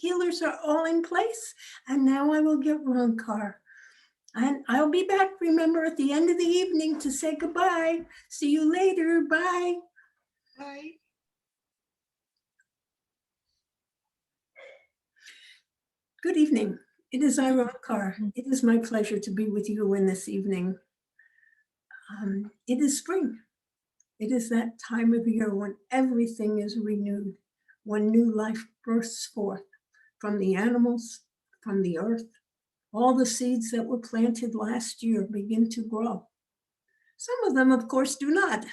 healers are all in place. And now I will get Roncar. And I'll be back, remember, at the end of the evening to say goodbye. See you later. Bye. Bye. Good evening. It is I, Roncar. It is my pleasure to be with you in this evening. It is spring. It is that time of year when everything is renewed, when new life bursts forth from the animals, from the earth. All the seeds that were planted last year begin to grow. Some of them, of course, do not.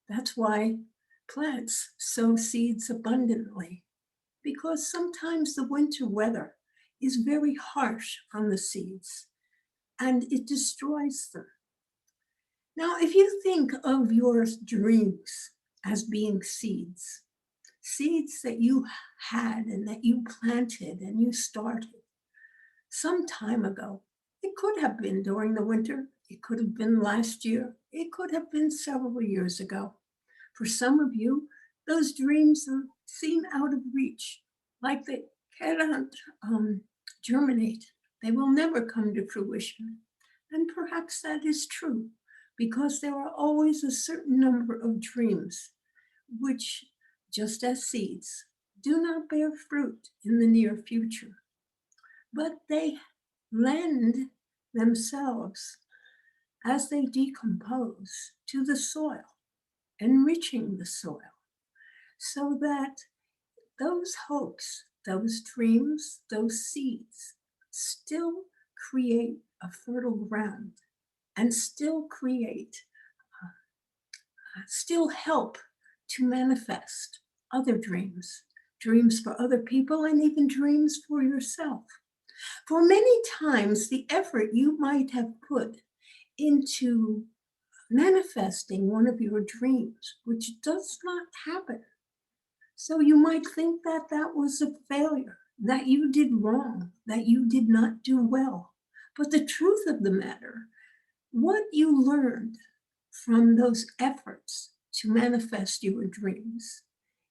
That's why plants sow seeds abundantly, because sometimes the winter weather is very harsh on the seeds and it destroys them. Now, if you think of your dreams as being seeds, seeds that you had and that you planted and you started some time ago. It could have been during the winter. It could have been last year. It could have been several years ago. For some of you, those dreams seem out of reach, like they cannot germinate. They will never come to fruition. And perhaps that is true, because there are always a certain number of dreams which, just as seeds, do not bear fruit in the near future, but they lend themselves as they decompose to the soil, enriching the soil, so that those hopes, those dreams, those seeds still create a fertile ground and still help to manifest other dreams, dreams for other people, and even dreams for yourself. For many times, the effort you might have put into manifesting one of your dreams, which does not happen. So you might think that that was a failure, that you did wrong, that you did not do well. But the truth of the matter, what you learned from those efforts to manifest your dreams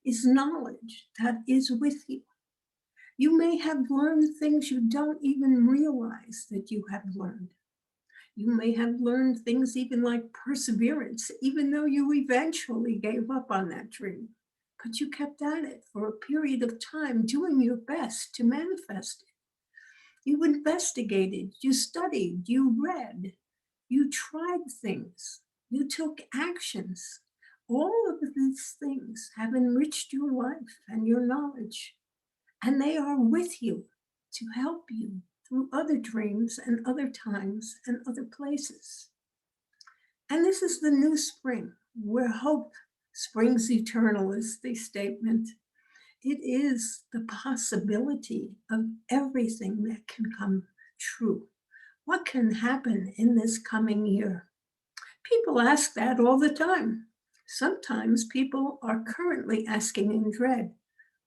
is knowledge that is with you. You may have learned things you don't even realize that you have learned. You may have learned things even like perseverance, even though you eventually gave up on that dream. But you kept at it for a period of time, doing your best to manifest it. You investigated, you studied, you read, you tried things, you took actions. All of these things have enriched your life and your knowledge, and they are with you to help you through other dreams and other times and other places. And this is the new spring, where hope springs eternal, is the statement. It is the possibility of everything that can come true. What can happen in this coming year? People ask that all the time. Sometimes people are currently asking in dread,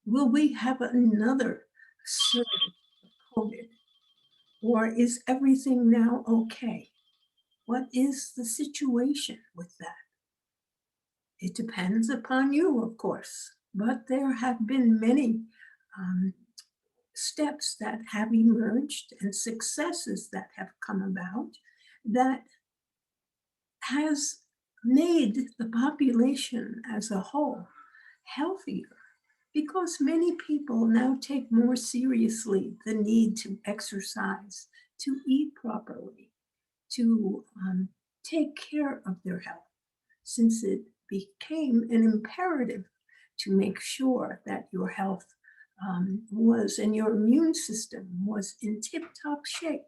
will we have another surge of COVID? Or is everything now okay? What is the situation with that? It depends upon you, of course, but there have been many steps that have emerged and successes that have come about that has made the population as a whole healthier, because many people now take more seriously the need to exercise, to eat properly, to take care of their health, since it became an imperative to make sure that your health was and your immune system was in tip-top shape.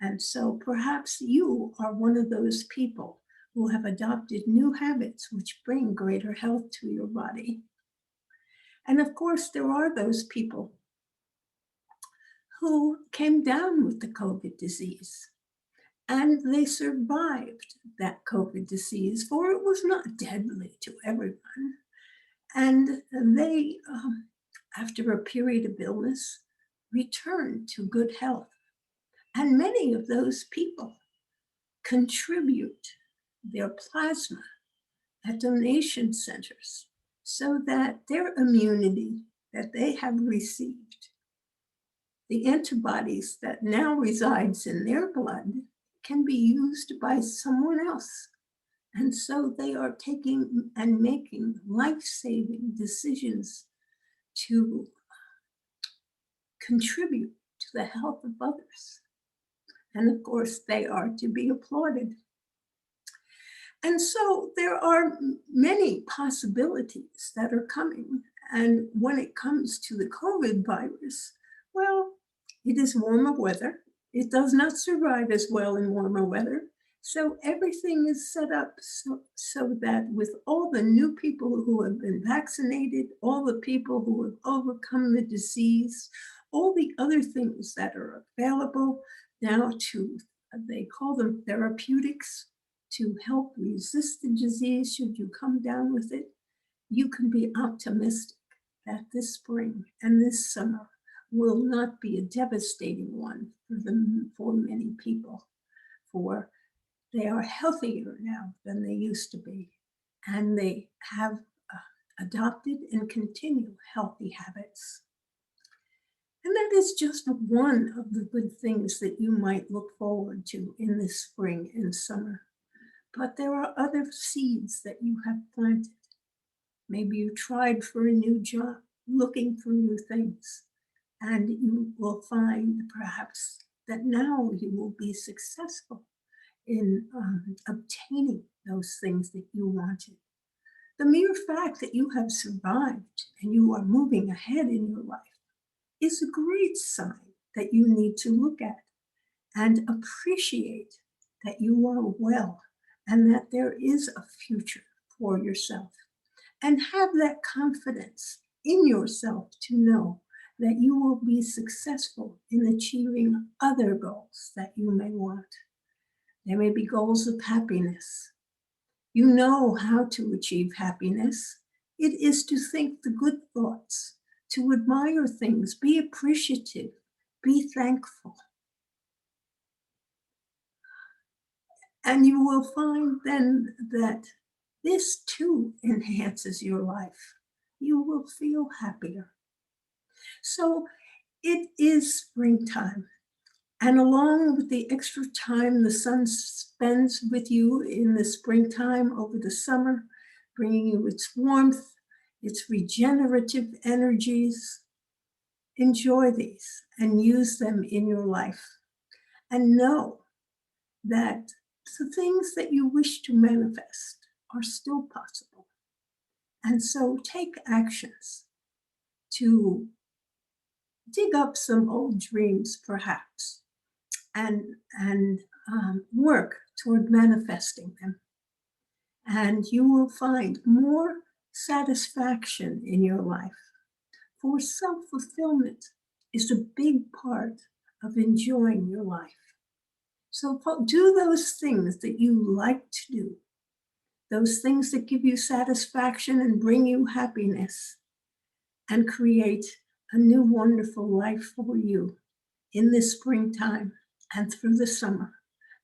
And so perhaps you are one of those people who have adopted new habits which bring greater health to your body. And of course, there are those people who came down with the COVID disease, and they survived that COVID disease, for it was not deadly to everyone. And they, after a period of illness, returned to good health. And many of those people contribute their plasma at donation centers so that their immunity that they have received, the antibodies that now resides in their blood can be used by someone else. And so they are taking and making life-saving decisions to contribute to the health of others. And of course, they are to be applauded. And so there are many possibilities that are coming. And when it comes to the COVID virus, well, it is warmer weather. It does not survive as well in warmer weather. So everything is set up so that with all the new people who have been vaccinated, all the people who have overcome the disease, all the other things that are available now to, they call them therapeutics, to help resist the disease should you come down with it, you can be optimistic that this spring and this summer will not be a devastating one for many people, for they are healthier now than they used to be, and they have adopted and continue healthy habits. And that is just one of the good things that you might look forward to in this spring and summer. But there are other seeds that you have planted. Maybe you tried for a new job, looking for new things, and you will find perhaps that now you will be successful in obtaining those things that you wanted. The mere fact that you have survived and you are moving ahead in your life is a great sign that you need to look at and appreciate that you are well and that there is a future for yourself. And have that confidence in yourself to know that you will be successful in achieving other goals that you may want. There may be goals of happiness. You know how to achieve happiness. It is to think the good thoughts, to admire things, be appreciative, be thankful. And you will find then that this too enhances your life. You will feel happier. So it is springtime. And along with the extra time the sun spends with you in the springtime over the summer, bringing you its warmth, its regenerative energies, enjoy these and use them in your life. And know that the things that you wish to manifest are still possible. And so take actions to dig up some old dreams, perhaps, and work toward manifesting them. And you will find more satisfaction in your life. For self-fulfillment is a big part of enjoying your life. So do those things that you like to do, those things that give you satisfaction and bring you happiness, and create a new wonderful life for you in this springtime and through the summer,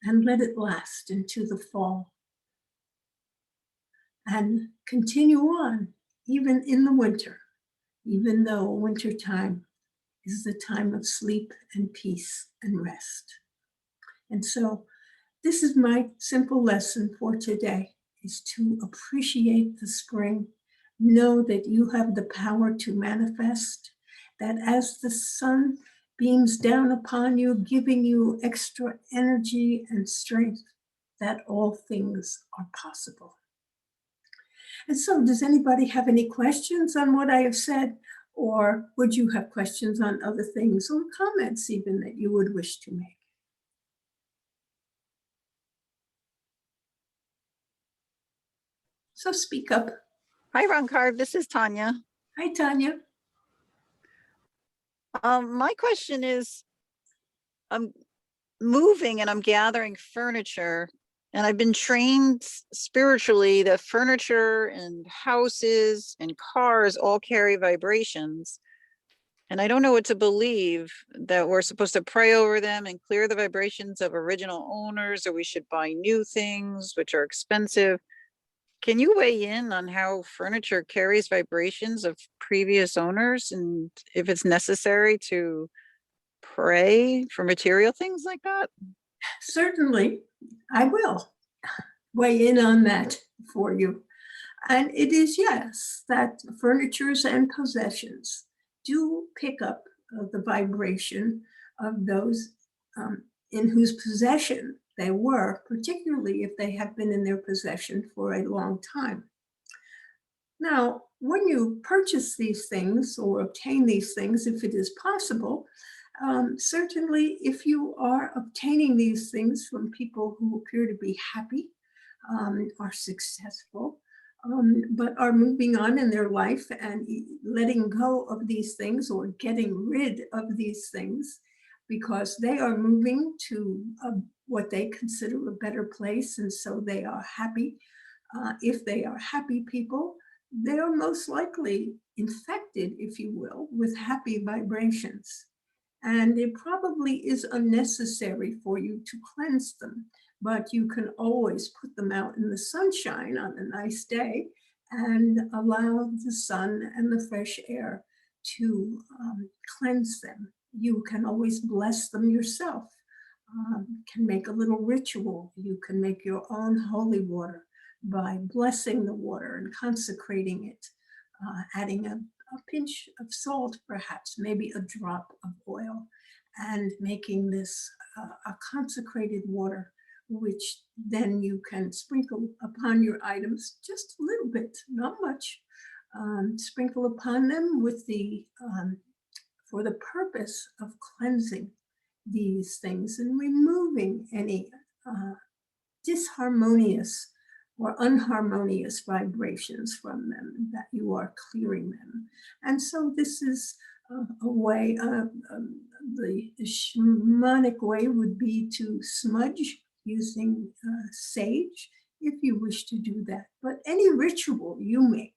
and let it last into the fall. And continue on even in the winter, even though wintertime is the time of sleep and peace and rest. And so this is my simple lesson for today, is to appreciate the spring. Know that you have the power to manifest, that as the sun beams down upon you, giving you extra energy and strength, that all things are possible. And so does anybody have any questions on what I have said? Or would you have questions on other things or comments even that you would wish to make? So speak up. Hi, Ron, this is Tanya. Hi, Tanya. My question is, I'm moving and I'm gathering furniture, and I've been trained spiritually that furniture and houses and cars all carry vibrations. And I don't know what to believe, that we're supposed to pray over them and clear the vibrations of original owners, or we should buy new things, which are expensive. Can you weigh in on how furniture carries vibrations of previous owners and if it's necessary to pray for material things like that? Certainly, I will weigh in on that for you. And it is, yes, that furnitures and possessions do pick up the vibration of those in whose possession they were, particularly if they have been in their possession for a long time. Now, when you purchase these things or obtain these things, if it is possible, certainly if you are obtaining these things from people who appear to be happy, are successful, but are moving on in their life and letting go of these things or getting rid of these things because they are moving to what they consider a better place, and so they are happy. If they are happy people, they are most likely infected, if you will, with happy vibrations. And it probably is unnecessary for you to cleanse them, but you can always put them out in the sunshine on a nice day and allow the sun and the fresh air to cleanse them. You can always bless them yourself. Can make a little ritual. You can make your own holy water by blessing the water and consecrating it, adding a pinch of salt, perhaps, maybe a drop of oil, and making this a consecrated water, which then you can sprinkle upon your items just a little bit, not much. Sprinkle upon them with for the purpose of cleansing these things and removing any disharmonious or unharmonious vibrations from them, that you are clearing them. And so this is a way, the shamanic way would be to smudge using sage, if you wish to do that. But any ritual you make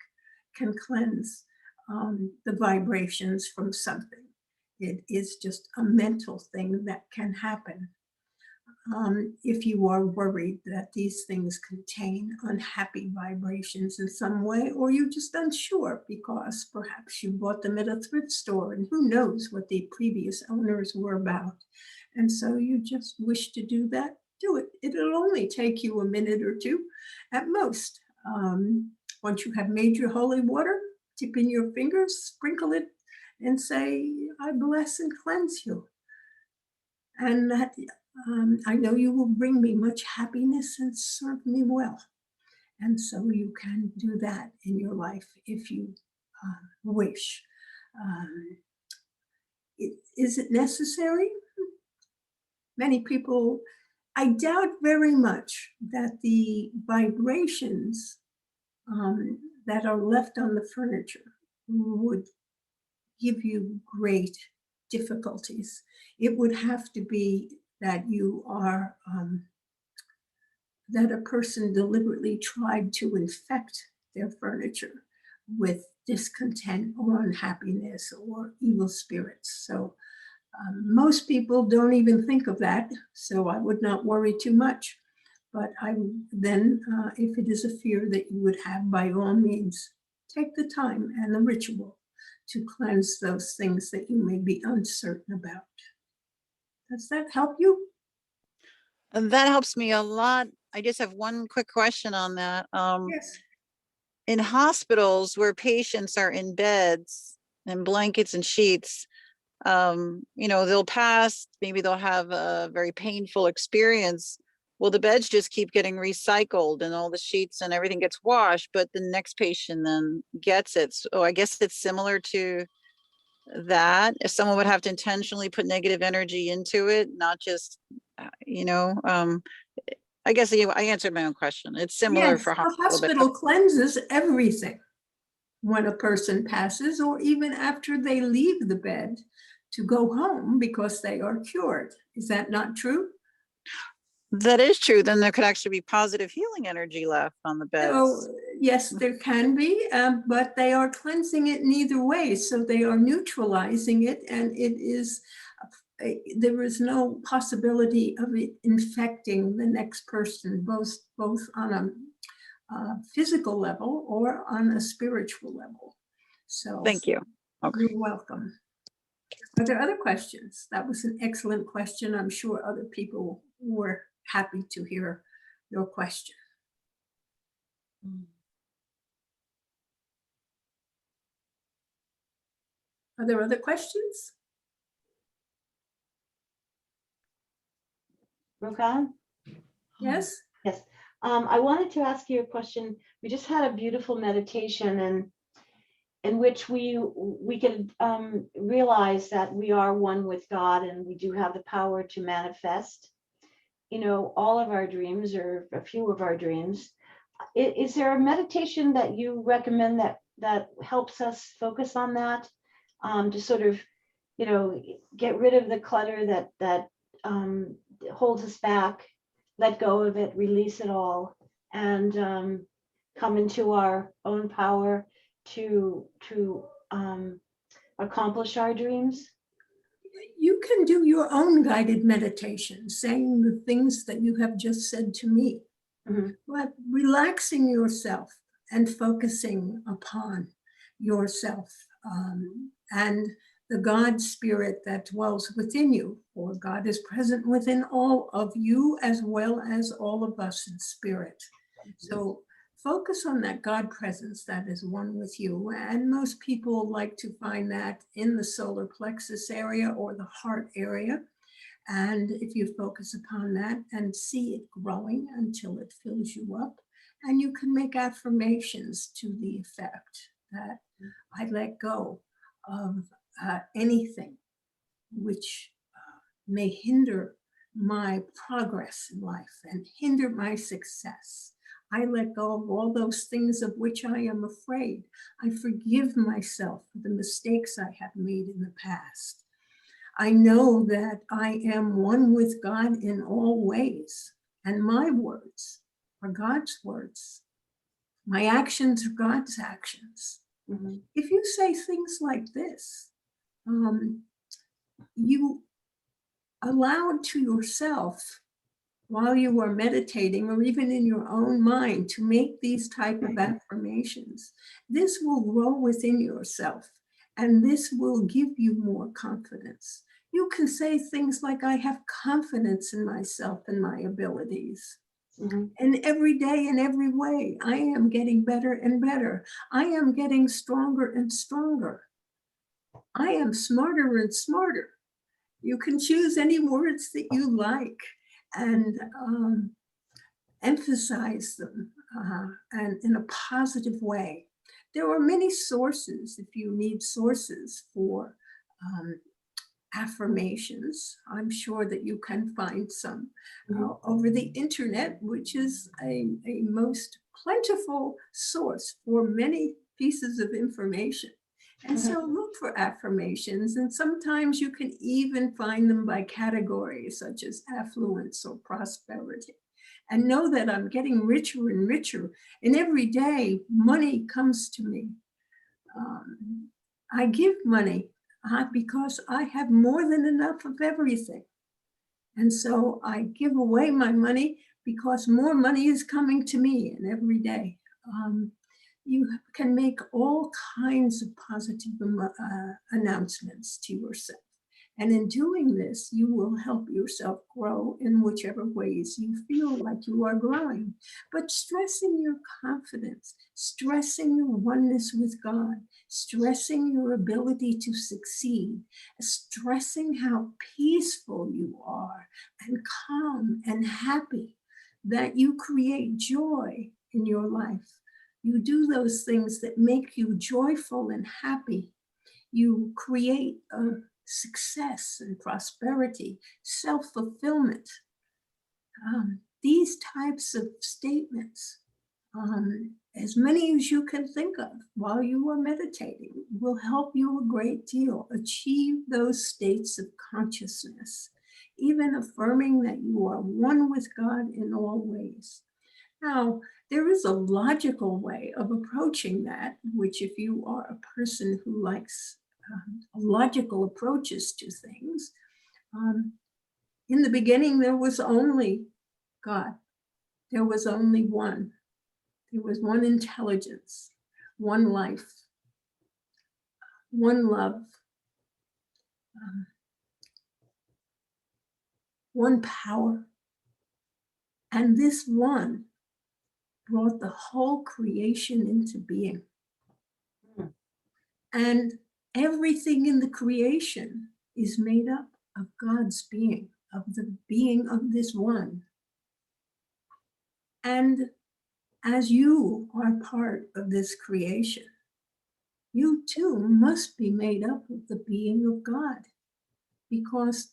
can cleanse the vibrations from something. It is just a mental thing that can happen. If you are worried that these things contain unhappy vibrations in some way, or you're just unsure because perhaps you bought them at a thrift store and who knows what the previous owners were about. And so you just wish to do that, do it. It'll only take you a minute or two at most. Once you have made your holy water, dip in your fingers, sprinkle it, and say, I bless and cleanse you. And that I know you will bring me much happiness and serve me well. And so you can do that in your life if you wish. Is it necessary? Many people, I doubt very much that the vibrations that are left on the furniture would give you great difficulties. It would have to be that you are, that a person deliberately tried to infect their furniture with discontent or unhappiness or evil spirits. So most people don't even think of that. So I would not worry too much. But if it is a fear that you would have, by all means, take the time and the ritual to cleanse those things that you may be uncertain about. Does that help you? And that helps me a lot. I just have one quick question on that. Yes. In hospitals where patients are in beds and blankets and sheets, they'll pass, maybe they'll have a very painful experience. Well, the beds just keep getting recycled and all the sheets and everything gets washed, but the next patient then gets it. So I guess it's similar to that. If someone would have to intentionally put negative energy into it, not just, I guess I answered my own question. It's similar Yes, for the hospital beds. hospital cleanses everything when a person passes, or even after they leave the bed to go home because they are cured. Is that not true? That is true. Then there could actually be positive healing energy left on the So, beds. yes, there can be, but they are cleansing it in either way. So they are neutralizing it, and there is no possibility of it infecting the next person, both on physical level or on a spiritual level. So Thank you. Okay. you're welcome. Are there other questions? That was an excellent question. I'm sure other people were happy to hear your question. Are there other questions? Rokan? Yes? Yes. I wanted to ask you a question. We just had a beautiful meditation and in which we could realize that we are one with God and we do have the power to manifest, all of our dreams or a few of our dreams. Is there a meditation that you recommend that helps us focus on that, to sort of, get rid of the clutter that holds us back, let go of it, release it all, and come into our own power to accomplish our dreams? You can do your own guided meditation, saying the things that you have just said to me, but relaxing yourself and focusing upon yourself and the God spirit that dwells within you, for God is present within all of you as well as all of us in spirit. So focus on that God presence that is one with you. And most people like to find that in the solar plexus area or the heart area. And if you focus upon that and see it growing until it fills you up, and you can make affirmations to the effect that I let go of anything which may hinder my progress in life and hinder my success. I let go of all those things of which I am afraid. I forgive myself for the mistakes I have made in the past. I know that I am one with God in all ways, and my words are God's words. My actions are God's actions. If you say things like this, you allow to yourself while you are meditating or even in your own mind to make these type of affirmations. This will grow within yourself and this will give you more confidence. You can say things like, I have confidence in myself and my abilities. And every day in every way, I am getting better and better. I am getting stronger and stronger. I am smarter and smarter. You can choose any words that you like and emphasize them and in a positive way. There are many sources if you need sources for affirmations. I'm sure that you can find some over the internet, which is a most plentiful source for many pieces of information. And so look for affirmations, and sometimes you can even find them by categories such as affluence or prosperity. And know that I'm getting richer and richer, and every day money comes to me. I give money because I have more than enough of everything. And so I give away my money because more money is coming to me and every day. You can make all kinds of positive announcements to yourself. And in doing this, you will help yourself grow in whichever ways you feel like you are growing. But stressing your confidence, stressing your oneness with God, stressing your ability to succeed, stressing how peaceful you are and calm and happy, that you create joy in your life. You do those things that make you joyful and happy. You create success and prosperity, self-fulfillment. These types of statements, as many as you can think of while you are meditating, will help you a great deal achieve those states of consciousness, even affirming that you are one with God in all ways. Now, there is a logical way of approaching that, which if you are a person who likes logical approaches to things, in the beginning, there was only God. There was only one. There was one intelligence, one life, one love, one power. And this one brought the whole creation into being. And everything in the creation is made up of God's being, of the being of this one. And as you are part of this creation, you too must be made up of the being of God, because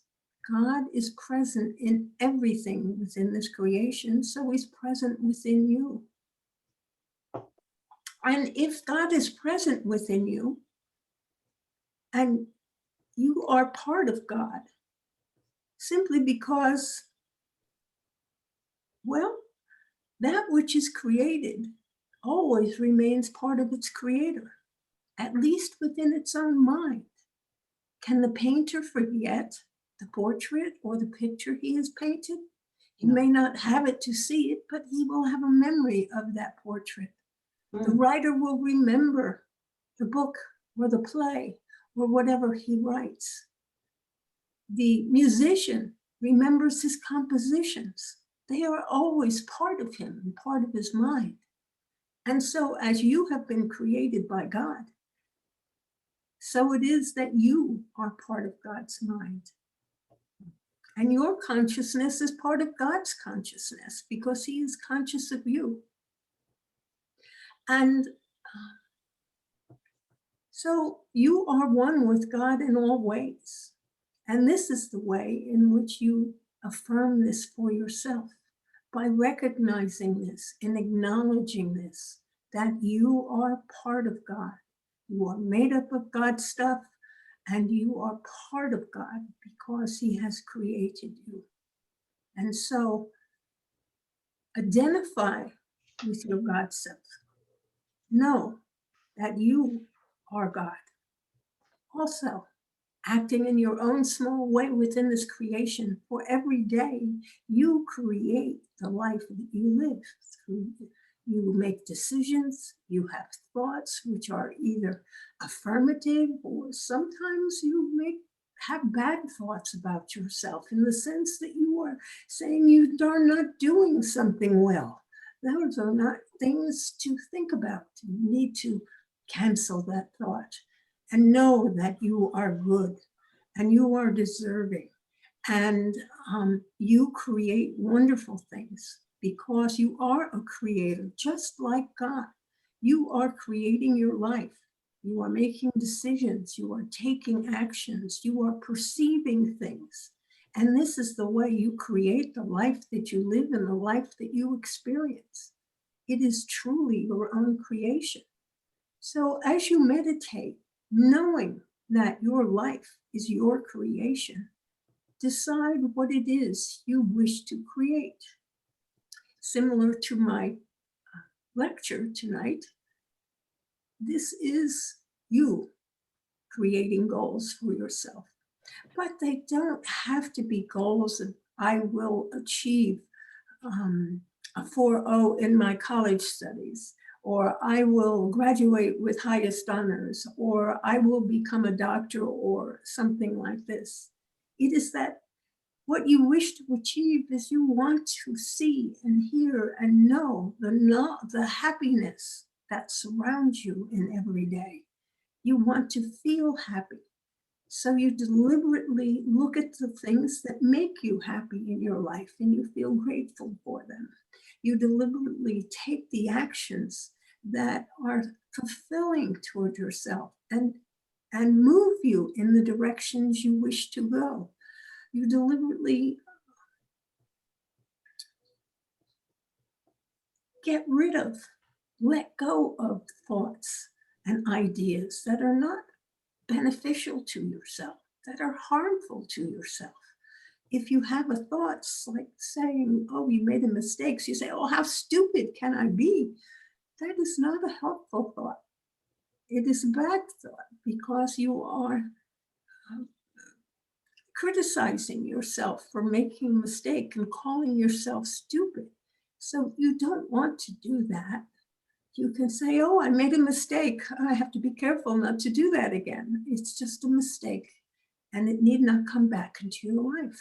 God is present in everything within this creation, so he's present within you. And if God is present within you, and you are part of God, simply because, well, that which is created always remains part of its creator, at least within its own mind. Can the painter forget the portrait or the picture he has painted? He may not have it to see it, but he will have a memory of that portrait. The writer will remember the book or the play or whatever he writes. The musician remembers his compositions. They are always part of him and part of his mind. And so as you have been created by God, so it is that you are part of God's mind. And your consciousness is part of God's consciousness because he is conscious of you. And so you are one with God in all ways. And this is the way in which you affirm this for yourself, by recognizing this and acknowledging this, that you are part of God. You are made up of God's stuff, and you are part of God because he has created you. And so identify with your God self. Know that you are God. Also, acting in your own small way within this creation, for every day you create the life that you live through. You make decisions, you have thoughts which are either affirmative, or sometimes you have bad thoughts about yourself, in the sense that you are saying you are not doing something well. Those are not things to think about. You need to cancel that thought and know that you are good and you are deserving, and you create wonderful things because you are a creator, just like God. You are creating your life. You are making decisions. You are taking actions. You are perceiving things. And this is the way you create the life that you live and the life that you experience. It is truly your own creation. So as you meditate, knowing that your life is your creation, decide what it is you wish to create. Similar to my lecture tonight, this is you creating goals for yourself. But they don't have to be goals that I will achieve a 4.0 in my college studies, or I will graduate with highest honors, or I will become a doctor, or something like this. It is that what you wish to achieve is you want to see and hear and know the happiness that surrounds you in every day. You want to feel happy. So you deliberately look at the things that make you happy in your life and you feel grateful for them. You deliberately take the actions that are fulfilling toward yourself and move you in the directions you wish to go. You deliberately get rid of, let go of thoughts and ideas that are not beneficial to yourself, that are harmful to yourself. If you have a thought like saying, oh, you made a mistake, so you say, oh, how stupid can I be? That is not a helpful thought. It is a bad thought because you are criticizing yourself for making a mistake and calling yourself stupid. So you don't want to do that. You can say, oh, I made a mistake. I have to be careful not to do that again. It's just a mistake, and it need not come back into your life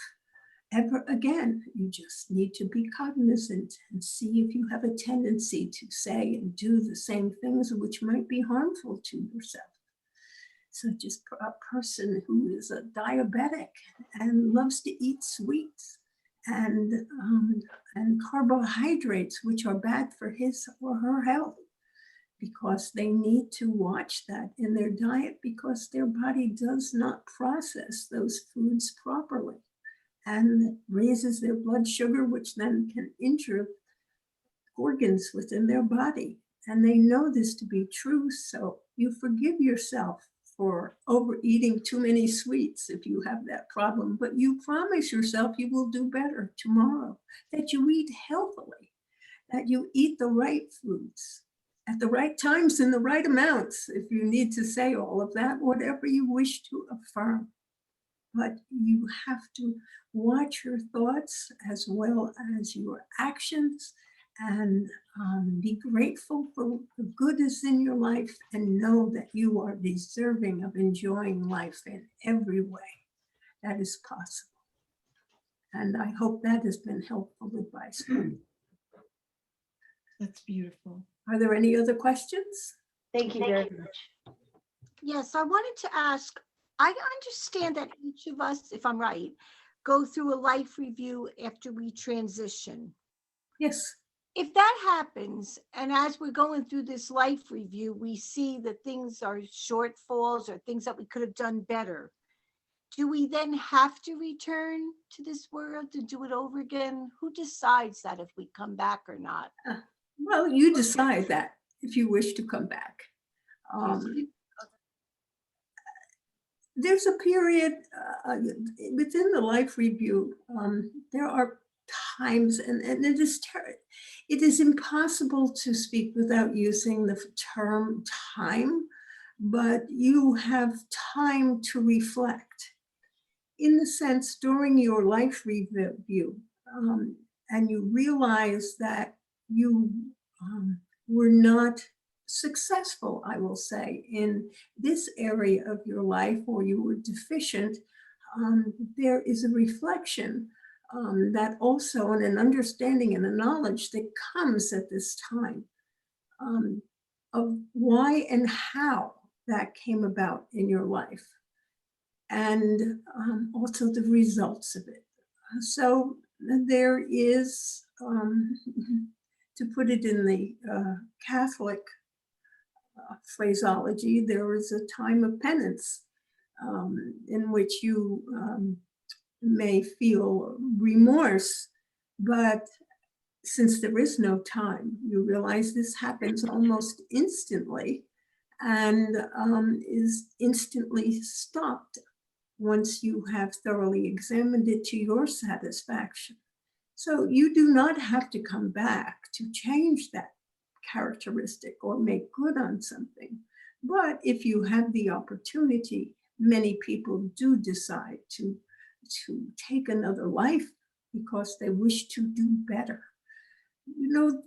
ever again. You just need to be cognizant and see if you have a tendency to say and do the same things which might be harmful to yourself. Such as a person who is a diabetic and loves to eat sweets and carbohydrates, which are bad for his or her health, because they need to watch that in their diet because their body does not process those foods properly. And it raises their blood sugar, which then can injure organs within their body. And they know this to be true, so you forgive yourself for overeating too many sweets if you have that problem, but you promise yourself you will do better tomorrow, that you eat healthily, that you eat the right foods at the right times in the right amounts, if you need to say all of that, whatever you wish to affirm. But you have to watch your thoughts as well as your actions, and be grateful for the good is in your life, and know that you are deserving of enjoying life in every way that is possible. And I hope that has been helpful advice. That's beautiful. Are there any other questions? Thank you very much. Yes, I wanted to ask, I understand that each of us, if I'm right, go through a life review after we transition. Yes. If that happens, and as we're going through this life review, we see that things are shortfalls or things that we could have done better, do we then have to return to this world to do it over again? Who decides that if we come back or not? Well, you decide that if you wish to come back. There's a period within the life review. There are times, and it is impossible to speak without using the term time, but you have time to reflect. In the sense, during your life review, and you realize that you were not successful, I will say, in this area of your life, or you were deficient, there is a reflection that also, and an understanding and a knowledge that comes at this time of why and how that came about in your life, and also the results of it. So there is, to put it in the Catholic phraseology, there is a time of penance in which you may feel remorse, but since there is no time, you realize this happens almost instantly and is instantly stopped once you have thoroughly examined it to your satisfaction. So you do not have to come back to change that characteristic or make good on something. But if you have the opportunity, many people do decide to take another life because they wish to do better. You know,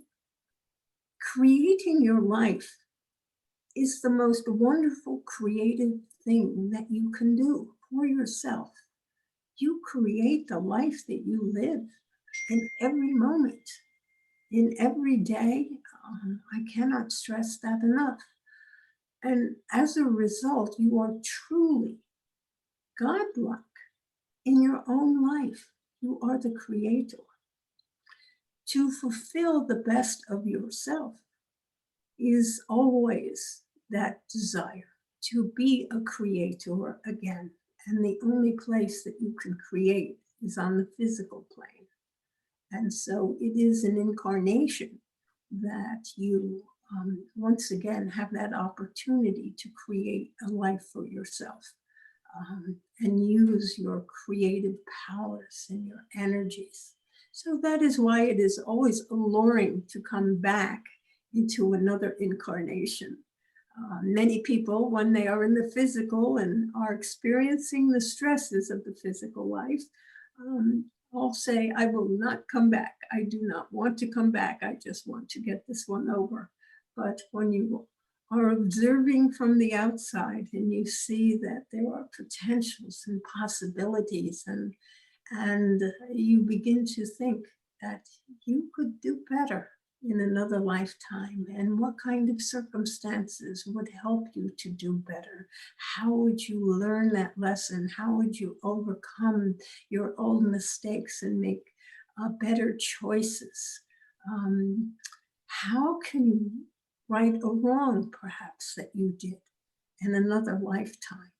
creating your life is the most wonderful creative thing that you can do for yourself. You create the life that you live in every moment, in every day. I cannot stress that enough. And as a result, you are truly godlike in your own life. You are the creator. To fulfill the best of yourself is always that desire to be a creator again. And the only place that you can create is on the physical plane. And so it is an incarnation that you once again have that opportunity to create a life for yourself, and use your creative powers and your energies. So that is why it is always alluring to come back into another incarnation. Many people, when they are in the physical and are experiencing the stresses of the physical life, all say, I will not come back. I do not want to come back. I just want to get this one over. But when you are observing from the outside and you see that there are potentials and possibilities, and you begin to think that you could do better in another lifetime, and what kind of circumstances would help you to do better? How would you learn that lesson? How would you overcome your old mistakes and make better choices? How can you right a wrong, perhaps, that you did in another lifetime?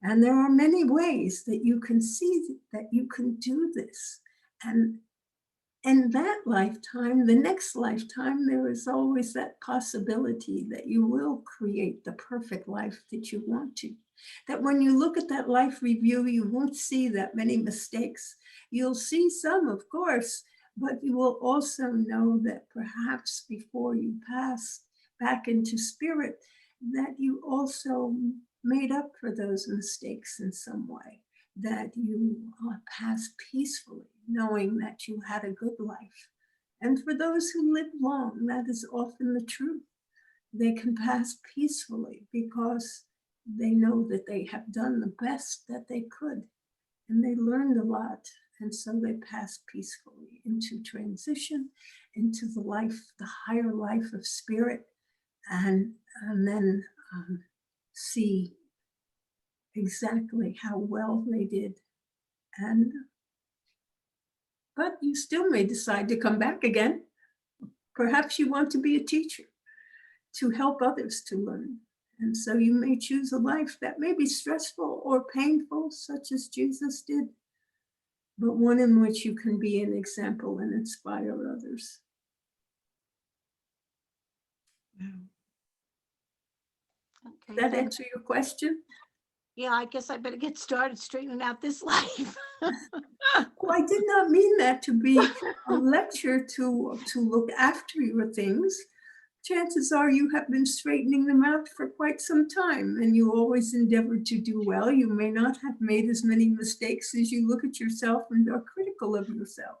And there are many ways that you can see that you can do this. And in that lifetime, the next lifetime, there is always that possibility that you will create the perfect life that you want to. That when you look at that life review, you won't see that many mistakes. You'll see some, of course, but you will also know that perhaps before you pass back into spirit, that you also made up for those mistakes in some way, that you pass peacefully, knowing that you had a good life. And for those who live long, that is often the truth. They can pass peacefully because they know that they have done the best that they could, and they learned a lot. And so they pass peacefully into transition, into the life, the higher life of spirit, and then see exactly how well they did. And but you still may decide to come back again. Perhaps you want to be a teacher to help others to learn. And so you may choose a life that may be stressful or painful, such as Jesus did, but one in which you can be an example and inspire others. Okay, Does that thanks. answer your question? Yeah, I guess I better get started straightening out this life. Well, I did not mean that to be a lecture to look after your things. Chances are you have been straightening them out for quite some time, and you always endeavored to do well. You may not have made as many mistakes as you look at yourself and are critical of yourself.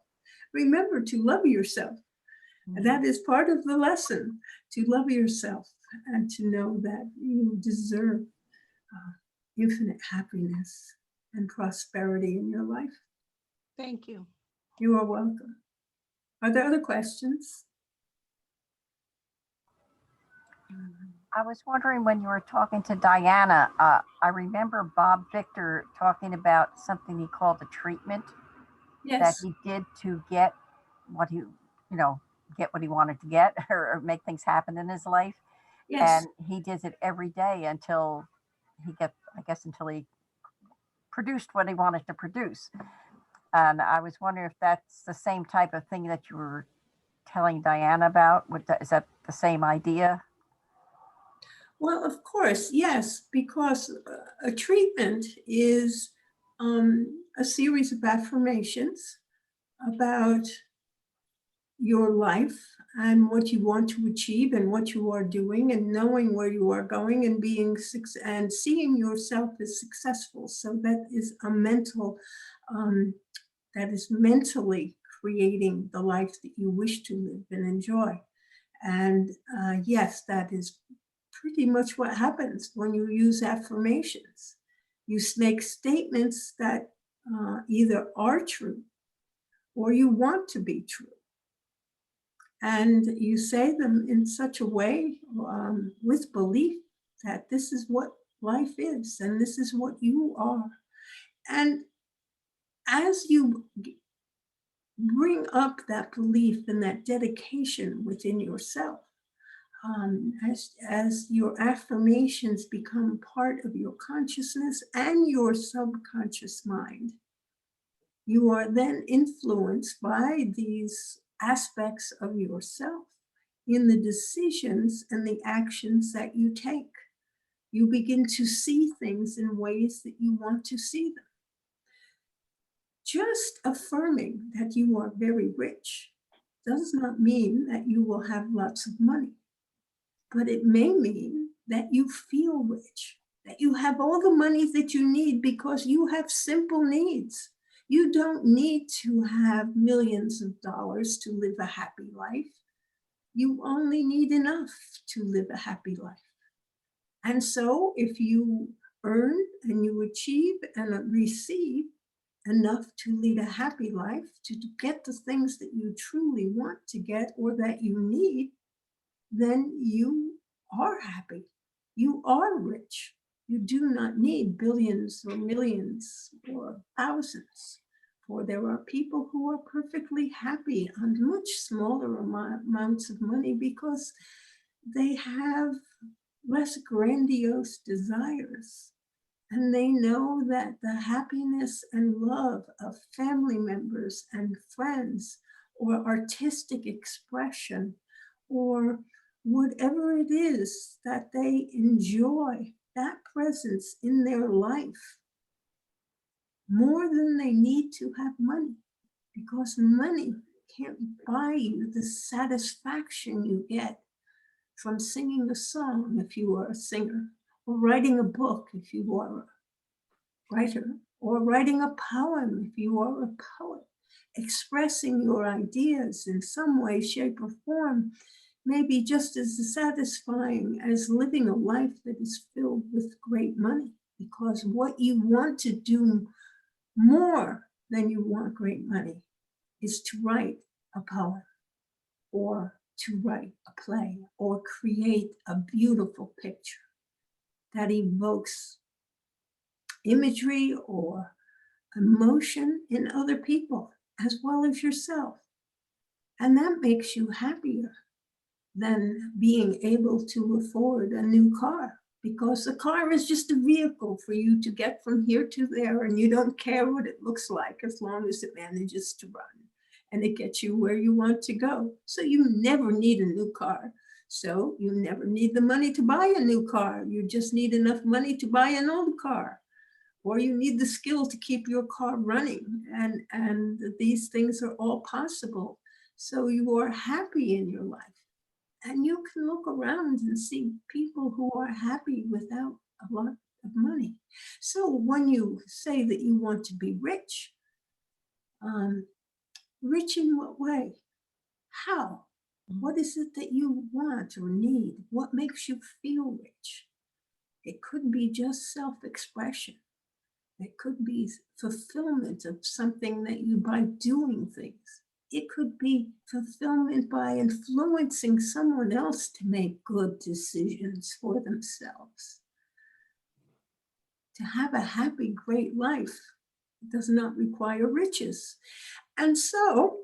Remember to love yourself. That is part of the lesson, to love yourself and to know that you deserve infinite happiness and prosperity in your life. Thank you. You are welcome. Are there other questions? I was wondering when you were talking to Diana, I remember Bob Victor talking about something he called a treatment that Yes. he did to get what he, get what he wanted to get or make things happen in his life. Yes. And he did it every day until until he produced what he wanted to produce. And I was wondering if that's the same type of thing that you were telling Diana about. Is that the same idea? Well, of course, yes, because a treatment is a series of affirmations about your life and what you want to achieve and what you are doing, and knowing where you are going and being and seeing yourself as successful. So that is a mental, that is mentally creating the life that you wish to live and enjoy. And yes, that is pretty much what happens when you use affirmations. You make statements that either are true or you want to be true. And you say them in such a way with belief that this is what life is and this is what you are. And as you bring up that belief and that dedication within yourself, as your affirmations become part of your consciousness and your subconscious mind, you are then influenced by these aspects of yourself in the decisions and the actions that you take. You begin to see things in ways that you want to see them. Just affirming that you are very rich does not mean that you will have lots of money. But it may mean that you feel rich, that you have all the money that you need because you have simple needs. You don't need to have millions of dollars to live a happy life. You only need enough to live a happy life. And so if you earn and you achieve and receive enough to lead a happy life, to get the things that you truly want to get or that you need, then you are happy. You are rich. You do not need billions or millions or thousands, for there are people who are perfectly happy on much smaller amounts of money because they have less grandiose desires. And they know that the happiness and love of family members and friends, or artistic expression, or whatever it is that they enjoy, that presence in their life, more than they need to have money, because money can't buy you the satisfaction you get from singing a song if you are a singer, or writing a book if you are a writer, or writing a poem if you are a poet. Expressing your ideas in some way, shape, or form may be just as satisfying as living a life that is filled with great money, because what you want to do more than you want great money is to write a poem, or to write a play, or create a beautiful picture that evokes imagery or emotion in other people as well as yourself. And that makes you happier than being able to afford a new car, because the car is just a vehicle for you to get from here to there, and you don't care what it looks like as long as it manages to run and it gets you where you want to go. So you never need a new car. So you never need the money to buy a new car. You just need enough money to buy an old car, or you need the skill to keep your car running. And these things are all possible. So you are happy in your life. And you can look around and see people who are happy without a lot of money. So when you say that you want to be rich, rich in what way? How? What is it that you want or need? What makes you feel rich? It could be just self-expression. It could be fulfillment of something that you by doing things. It could be fulfillment by influencing someone else to make good decisions for themselves. To have a happy, great life does not require riches. And so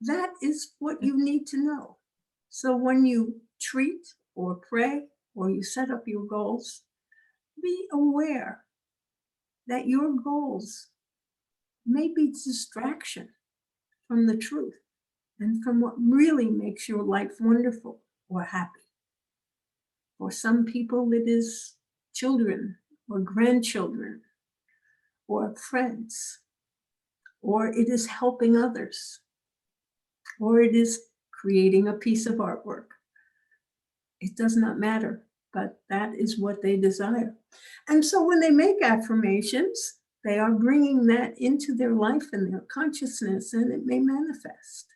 that is what you need to know. So when you treat or pray or you set up your goals, be aware that your goals may be distraction from the truth and from what really makes your life wonderful or happy. For some people, it is children or grandchildren or friends, or it is helping others, or it is creating a piece of artwork. It does not matter, but that is what they desire. And so when they make affirmations, they are bringing that into their life and their consciousness, and it may manifest.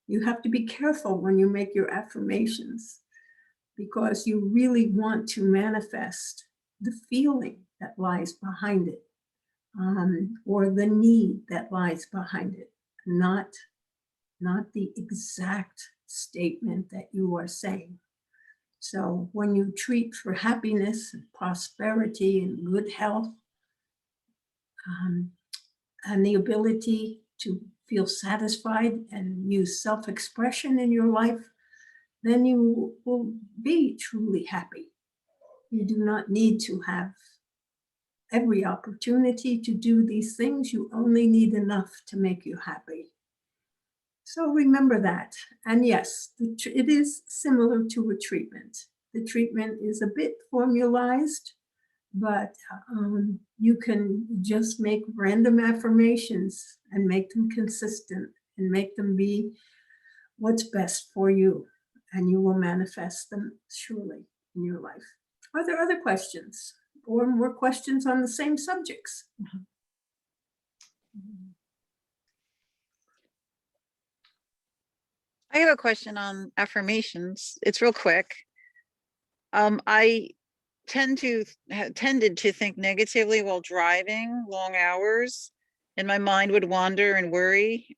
You have to be careful when you make your affirmations, because you really want to manifest the feeling that lies behind it, or the need that lies behind it, not the exact statement that you are saying. So when you treat for happiness and prosperity and good health, and the ability to feel satisfied and use self-expression in your life, then you will be truly happy. You do not need to have every opportunity to do these things. You only need enough to make you happy. So remember that. And yes, it is similar to a treatment. The treatment is a bit formalized, but you can just make random affirmations and make them consistent and make them be what's best for you, and you will manifest them surely in your life. Are there other questions or more questions on the same subjects? I have a question on affirmations. It's real quick. I tended to think negatively while driving long hours, and my mind would wander and worry.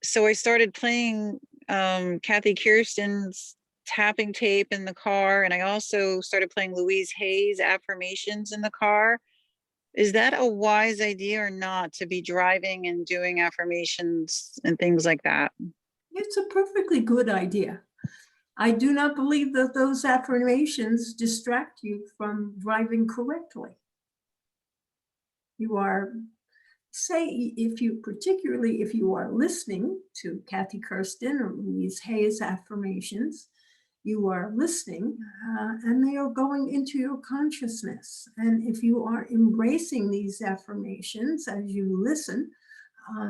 So I started playing Kathy Kirsten's tapping tape in the car, and I also started playing Louise Hay's affirmations in the car. Is that a wise idea or not, to be driving and doing affirmations and things like that? It's a perfectly good idea. I do not believe that those affirmations distract you from driving correctly. You are, say, particularly if you are listening to Kathy Kirsten or Louise Hay's affirmations, you are listening and they are going into your consciousness. And if you are embracing these affirmations as you listen,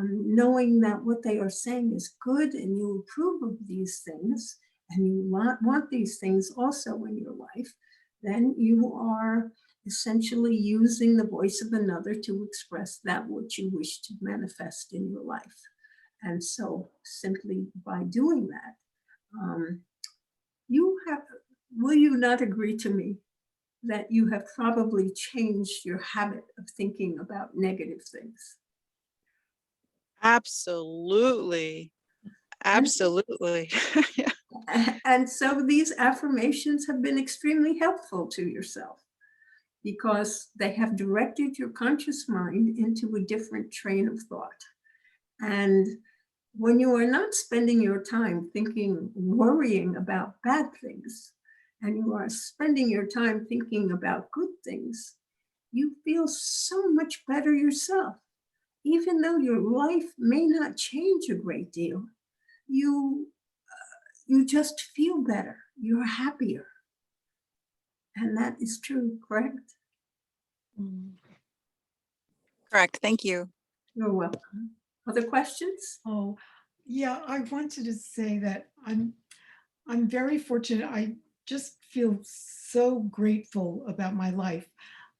knowing that what they are saying is good and you approve of these things and you want these things also in your life, then you are essentially using the voice of another to express that which you wish to manifest in your life. And so simply by doing that, will you not agree to me that you have probably changed your habit of thinking about negative things? Absolutely. Absolutely. Yeah. And so these affirmations have been extremely helpful to yourself because they have directed your conscious mind into a different train of thought. And when you are not spending your time worrying about bad things, and you are spending your time thinking about good things, you feel so much better yourself. Even though your life may not change a great deal, you just feel better. You're happier. And that is true, correct? Correct. Thank you. You're welcome. Other questions? Oh, yeah, I wanted to say that I'm very fortunate. I just feel so grateful about my life.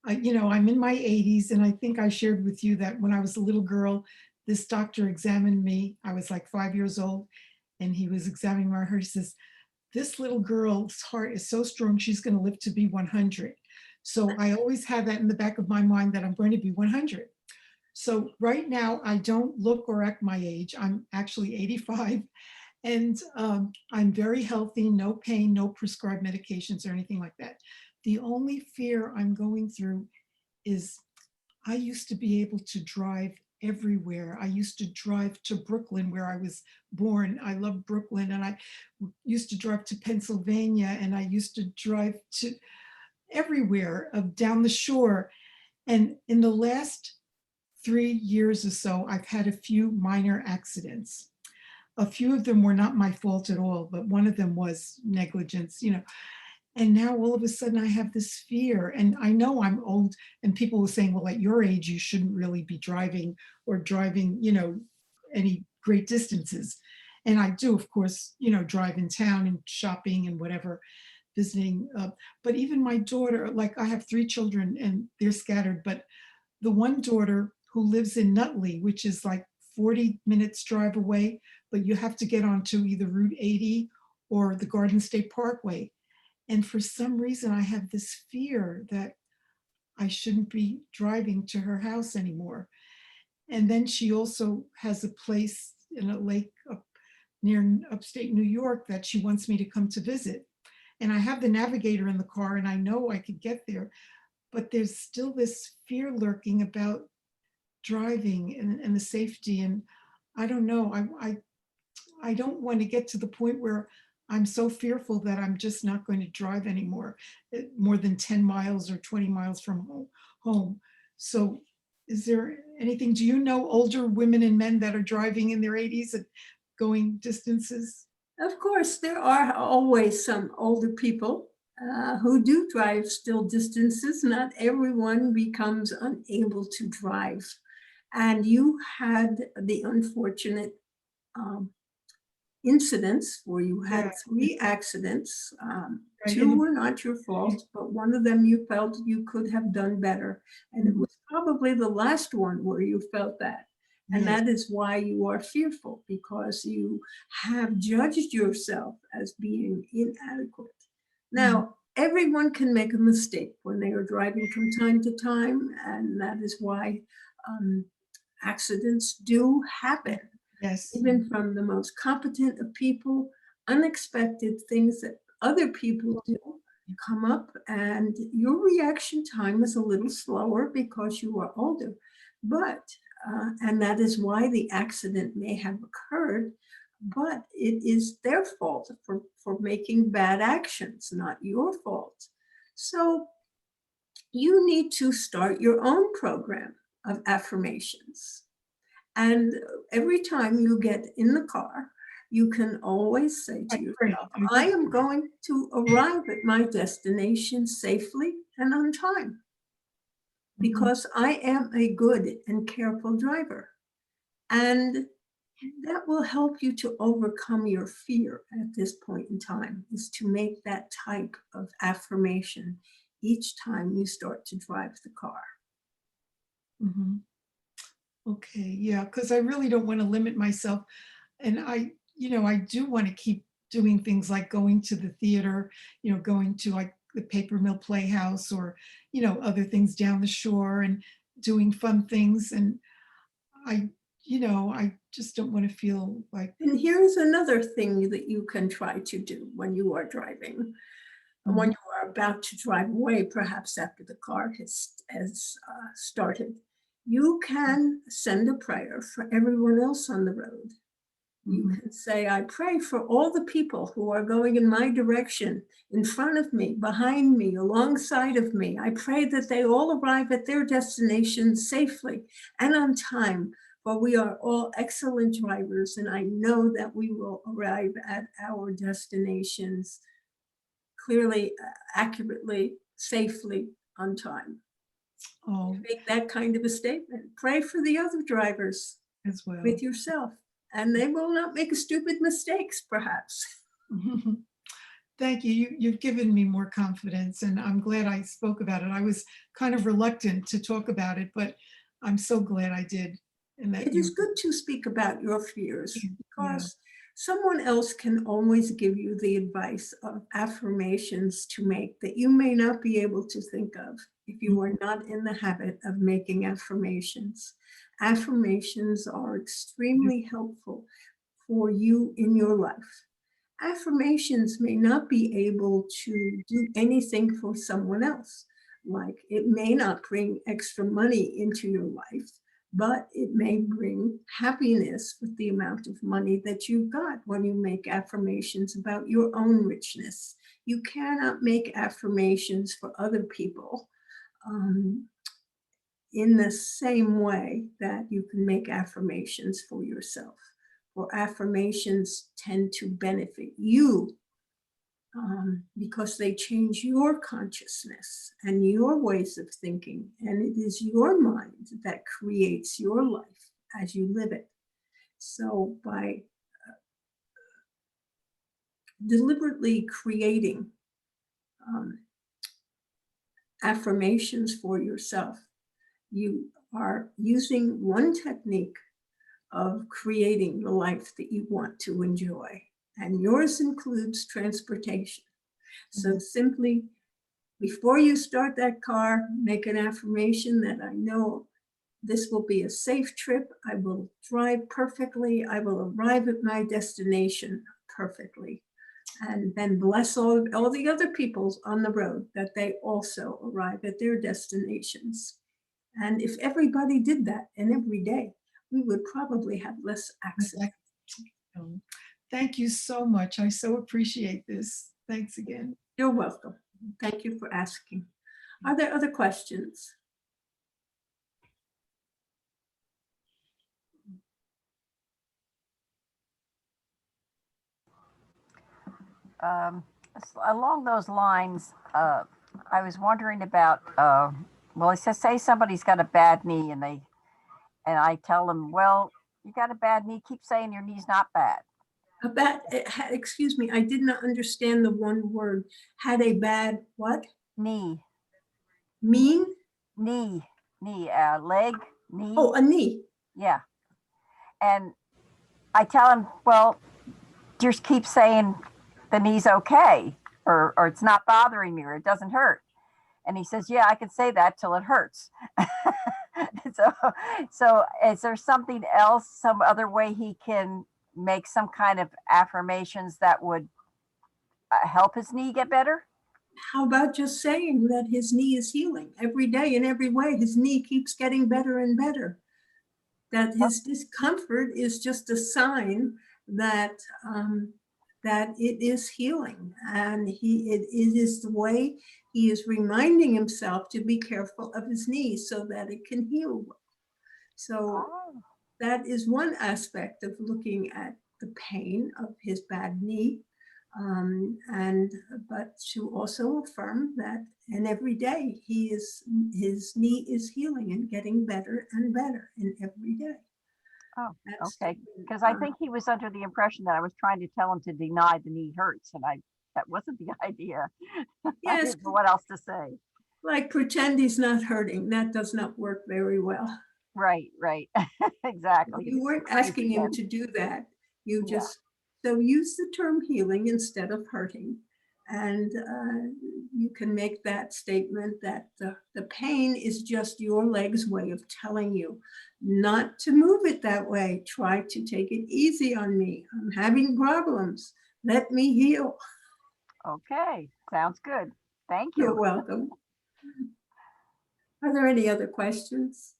I'm in my 80s, and I think I shared with you that when I was a little girl, this doctor examined me. I was like 5 years old, and he was examining my heart. He says, "This little girl's heart is so strong, she's going to live to be 100." So I always have that in the back of my mind that I'm going to be 100. So right now, I don't look or act my age. I'm actually 85, and I'm very healthy, no pain, no prescribed medications or anything like that. The only fear I'm going through is I used to be able to drive everywhere. I used to drive to Brooklyn, where I was born. I love Brooklyn, and I used to drive to Pennsylvania, and I used to drive to everywhere down the shore. And in the last 3 years or so, I've had a few minor accidents. A few of them were not my fault at all, but one of them was negligence. And now all of a sudden I have this fear, and I know I'm old, and people were saying, well, at your age, you shouldn't really be driving any great distances. And I do, of course, drive in town and shopping and whatever, visiting. But even my daughter, like I have 3 children and they're scattered, but the one daughter who lives in Nutley, which is like 40 minutes drive away, but you have to get onto either Route 80 or the Garden State Parkway. And for some reason, I have this fear that I shouldn't be driving to her house anymore. And then she also has a place in a lake up near upstate New York that she wants me to come to visit. And I have the navigator in the car, and I know I could get there, but there's still this fear lurking about driving and the safety. And I don't know, I don't want to get to the point where I'm so fearful that I'm just not going to drive anymore, more than 10 miles or 20 miles from home. So is there anything, do you know older women and men that are driving in their 80s and going distances? Of course, there are always some older people who do drive still distances. Not everyone becomes unable to drive. And you had the unfortunate incidents where you had 3 accidents. Right. 2 were not your fault, but one of them you felt you could have done better. And it was probably the last one where you felt that. And Yes. that is why you are fearful, because you have judged yourself as being inadequate. Now, everyone can make a mistake when they are driving from time to time, and that is why accidents do happen. Yes. Even from the most competent of people, unexpected things that other people do come up, and your reaction time is a little slower because you are older. But, and that is why the accident may have occurred, but it is their fault for making bad actions, not your fault. So you need to start your own program of affirmations. And every time you get in the car, you can always say to yourself, I am going to arrive at my destination safely and on time because I am a good and careful driver. And that will help you to overcome your fear at this point in time, is to make that type of affirmation each time you start to drive the car. Mhm. Okay, yeah, because I really don't want to limit myself. And I do want to keep doing things like going to the theater, going to like the Paper Mill Playhouse or, other things down the shore and doing fun things. And I just don't want to feel like, And here's another thing that you can try to do when you are driving. And when you are about to drive away, perhaps after the car has started, you can send a prayer for everyone else on the road. You can say, I pray for all the people who are going in my direction, in front of me, behind me, alongside of me. I pray that they all arrive at their destination safely and on time, for we are all excellent drivers, and I know that we will arrive at our destinations clearly, accurately, safely, on time. oh, Make that kind of a statement. Pray for the other drivers as well. with yourself, and they will not make stupid mistakes, perhaps. Thank you. You've given me more confidence, and I'm glad I spoke about it. I was kind of reluctant to talk about it, but I'm so glad I did. And that It is good to speak about your fears, Yeah. because someone else can always give you the advice of affirmations to make that you may not be able to think of if you are not in the habit of making affirmations. Affirmations are extremely helpful for you in your life. Affirmations may not be able to do anything for someone else. Like, it may not bring extra money into your life, but it may bring happiness with the amount of money that you got when you make affirmations about your own richness. You cannot make affirmations for other people in the same way that you can make affirmations for yourself. Or affirmations tend to benefit you because they change your consciousness and your ways of thinking. And it is your mind that creates your life as you live it. So by deliberately creating affirmations for yourself, you are using one technique of creating the life that you want to enjoy. And yours includes transportation. So simply, before you start that car, make an affirmation that I know this will be a safe trip. I will drive perfectly. I will arrive at my destination perfectly. And then bless all the other people on the road that they also arrive at their destinations. And if everybody did that, and every day, we would probably have less accidents. Thank you so much. I so appreciate this. Thanks again. You're welcome. Thank you for asking. Are there other questions? Along those lines, I was wondering about, well, it says, say somebody's got a bad knee and I tell them, well, you got a bad knee, keep saying your knee's not bad. Excuse me, I did not understand the one word. Had a bad what? Knee, Mean? leg, knee. Oh, a knee. Yeah. And I tell him, well, just keep saying the knee's okay, or it's not bothering me, or it doesn't hurt. And he says, yeah, I can say that till it hurts. So is there something else, some other way he can make some kind of affirmations that would help his knee get better? How about just saying that his knee is healing every day in every way? His knee keeps getting better and better. That his discomfort is just a sign that that it is healing, and it is the way he is reminding himself to be careful of his knees so that it can heal. So that is one aspect of looking at the pain of his bad knee, but to also affirm that, and every day his knee is healing and getting better and better in every day. Oh, That's okay. Because I think he was under the impression that I was trying to tell him to deny the knee hurts, and that wasn't the idea. I yes, didn't know what else to say. like pretend he's not hurting. That does not work very well. Right. Exactly. You weren't asking him to do that. You Yeah. just, so use the term healing instead of hurting. And you can make that statement that the pain is just your leg's way of telling you not to move it that way. Try to take it easy on me. I'm having problems. Let me heal. Okay. Sounds good. Thank You're you. welcome. Are there any other questions?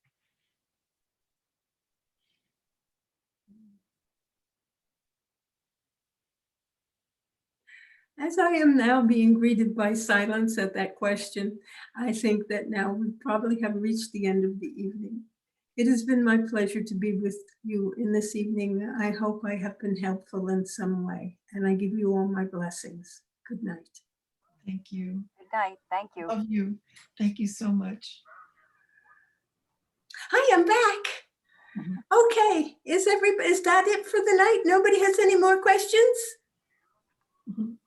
As I am now being greeted by silence at that question, I think that now we probably have reached the end of the evening. It has been my pleasure to be with you in this evening. I hope I have been helpful in some way, and I give you all my blessings. Good night. Thank you. Good night. Thank you. Love you. Thank you so much. Hi, I'm back. Okay, is that it for the night? Nobody has any more questions? Mhm.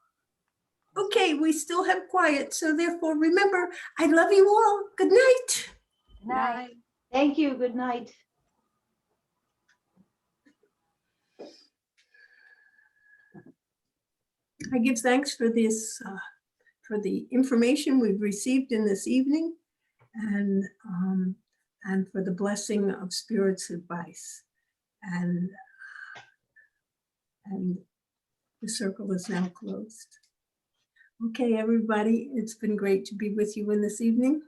Okay, we still have quiet, so therefore remember, I love you all. Good night. Good night. Thank you. Good night. I give thanks for this, for the information we've received in this evening, and for the blessing of Spirit's advice. And the circle is now closed. Okay, everybody, it's been great to be with you in this evening.